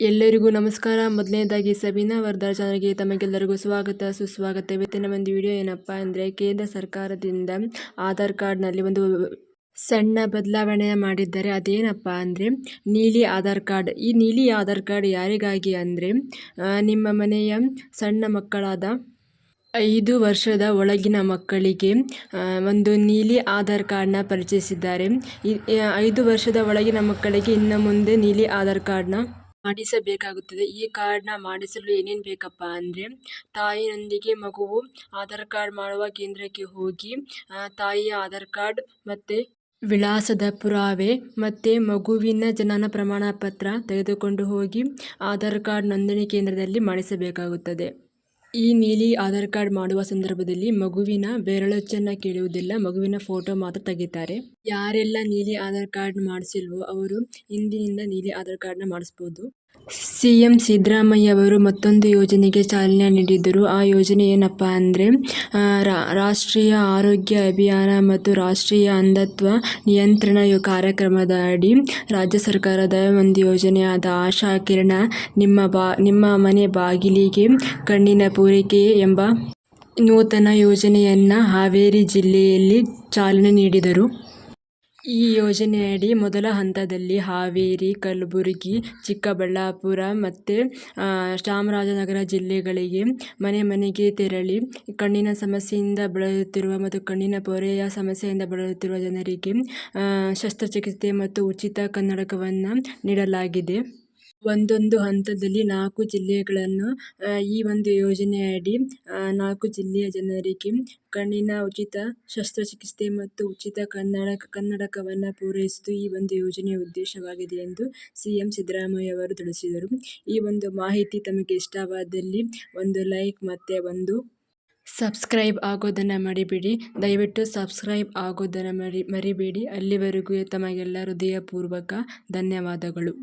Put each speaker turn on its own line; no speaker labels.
ಎಲ್ಲರಿಗೂ ನಮಸ್ಕಾರ. ಮೊದಲನೇದಾಗಿ ಸಬೀನಾ ವರ್ದಾರ್ ಚಾನಲ್ಗೆ ತಮಗೆಲ್ಲರಿಗೂ ಸ್ವಾಗತ ಸುಸ್ವಾಗತ. ಇವತ್ತಿನ ಒಂದು ವಿಡಿಯೋ ಏನಪ್ಪ ಅಂದರೆ, ಕೇಂದ್ರ ಸರ್ಕಾರದಿಂದ ಆಧಾರ್ ಕಾರ್ಡ್ನಲ್ಲಿ ಒಂದು ಸಣ್ಣ ಬದಲಾವಣೆ ಮಾಡಿದ್ದಾರೆ. ಅದೇನಪ್ಪ ಅಂದರೆ ನೀಲಿ ಆಧಾರ್ ಕಾರ್ಡ್. ಈ ನೀಲಿ ಆಧಾರ್ ಕಾರ್ಡ್ ಯಾರಿಗಾಗಿ ಅಂದರೆ, ನಿಮ್ಮ ಮನೆಯ ಸಣ್ಣ ಮಕ್ಕಳಾದ 5 ವರ್ಷದ ಒಳಗಿನ ಮಕ್ಕಳಿಗೆ ಒಂದು ನೀಲಿ ಆಧಾರ್ ಕಾರ್ಡ್ನ ಪರಿಚಯಿಸಿದ್ದಾರೆ. 5 ವರ್ಷದ ಒಳಗಿನ ಮಕ್ಕಳಿಗೆ ಇನ್ನು ಮುಂದೆ ನೀಲಿ ಆಧಾರ್ ಕಾರ್ಡ್ನ ಮಾಡಿಸಬೇಕಾಗುತ್ತದೆ. ಈ ಕಾರ್ಡ್ನ ಮಾಡಿಸಲು ಏನೇನು ಬೇಕಪ್ಪ ಅಂದರೆ, ತಾಯಿಯೊಂದಿಗೆ ಮಗುವು ಆಧಾರ್ ಕಾರ್ಡ್ ಮಾಡುವ ಕೇಂದ್ರಕ್ಕೆ ಹೋಗಿ ತಾಯಿಯ ಆಧಾರ್ ಕಾರ್ಡ್ ಮತ್ತು ವಿಳಾಸದ ಪುರಾವೆ ಮತ್ತು ಮಗುವಿನ ಜನನ ಪ್ರಮಾಣ ಪತ್ರ ತೆಗೆದುಕೊಂಡು ಹೋಗಿ ಆಧಾರ್ ಕಾರ್ಡ್ ನೋಂದಣಿ ಕೇಂದ್ರದಲ್ಲಿ ಮಾಡಿಸಬೇಕಾಗುತ್ತದೆ. ಈ ನೀಲಿ ಆಧಾರ್ ಕಾರ್ಡ್ ಮಾಡುವ ಸಂದರ್ಭದಲ್ಲಿ ಮಗುವಿನ ಬೆರಳಚ್ಚನ್ನು ಕೇಳುವುದಿಲ್ಲ, ಮಗುವಿನ ಫೋಟೋ ಮಾತ್ರ ತೆಗಿತಾರೆ. ಯಾರೆಲ್ಲ ನೀಲಿ ಆಧಾರ್ ಕಾರ್ಡ್ ಮಾಡಿಸಿಲ್ವೋ ಅವರು ಇಂದಿನಿಂದ ನೀಲಿ ಆಧಾರ್ ಕಾರ್ಡ್ನ ಮಾಡಿಸ್ಬೋದು. ಸಿಎಂ ಸಿದ್ದರಾಮಯ್ಯ ಅವರು ಮತ್ತೊಂದು ಯೋಜನೆಗೆ ಚಾಲನೆ ನೀಡಿದ್ದರು. ಆ ಯೋಜನೆ ಏನಪ್ಪ ಅಂದರೆ, ರಾಷ್ಟ್ರೀಯ ಆರೋಗ್ಯ ಅಭಿಯಾನ ಮತ್ತು ರಾಷ್ಟ್ರೀಯ ಅಂಧತ್ವ ನಿಯಂತ್ರಣ ಕಾರ್ಯಕ್ರಮದ ಅಡಿ ರಾಜ್ಯ ಸರ್ಕಾರದ ಒಂದು ಯೋಜನೆಯಾದ ಆಶಾ ಕಿರಣ ನಿಮ್ಮ ಮನೆ ಬಾಗಿಲಿಗೆ ಕಣ್ಣಿನ ಪೂರೈಕೆ ಎಂಬ ನೂತನ ಯೋಜನೆಯನ್ನು ಹಾವೇರಿ ಜಿಲ್ಲೆಯಲ್ಲಿ ಚಾಲನೆ ನೀಡಿದರು. ಈ ಯೋಜನೆಯಡಿ ಮೊದಲ ಹಂತದಲ್ಲಿ ಹಾವೇರಿ, ಕಲಬುರಗಿ, ಚಿಕ್ಕಬಳ್ಳಾಪುರ ಮತ್ತು ಚಾಮರಾಜನಗರ ಜಿಲ್ಲೆಗಳಿಗೆ ಮನೆ ಮನೆಗೆ ತೆರಳಿ ಕಣ್ಣಿನ ಸಮಸ್ಯೆಯಿಂದ ಬಳಲುತ್ತಿರುವ ಮತ್ತು ಕಣ್ಣಿನ ಪೊರೆಯ ಸಮಸ್ಯೆಯಿಂದ ಬಳಲುತ್ತಿರುವ ಜನರಿಗೆ ಶಸ್ತ್ರಚಿಕಿತ್ಸೆ ಮತ್ತು ಉಚಿತ ಕನ್ನಡಕವನ್ನು ನೀಡಲಾಗಿದೆ. ಒಂದೊಂದು ಹಂತದಲ್ಲಿ 4 ಜಿಲ್ಲೆಗಳನ್ನು ಈ ಒಂದು ಯೋಜನೆಯಡಿ 4 ಜಿಲ್ಲೆಯ ಜನರಿಗೆ ಕಣ್ಣಿನ ಉಚಿತ ಶಸ್ತ್ರಚಿಕಿತ್ಸೆ ಮತ್ತು ಉಚಿತ ಕನ್ನಡಕವನ್ನು ಪೂರೈಸುವುದು ಈ ಒಂದು ಯೋಜನೆಯ ಉದ್ದೇಶವಾಗಿದೆ ಎಂದು ಸಿಎಂ ಸಿದ್ದರಾಮಯ್ಯ ಅವರು ತಿಳಿಸಿದರು. ಈ ಒಂದು ಮಾಹಿತಿ ತಮಗೆ ಇಷ್ಟವಾದಲ್ಲಿ ಒಂದು ಲೈಕ್ ಮತ್ತು ಒಂದು ಸಬ್ಸ್ಕ್ರೈಬ್ ಆಗೋದನ್ನು ಮರಿಬೇಡಿ. ದಯವಿಟ್ಟು ಸಬ್ಸ್ಕ್ರೈಬ್ ಆಗೋದನ್ನು ಮರಿಬೇಡಿ. ಅಲ್ಲಿವರೆಗೂ ತಮಗೆಲ್ಲ ಹೃದಯಪೂರ್ವಕ ಧನ್ಯವಾದಗಳು.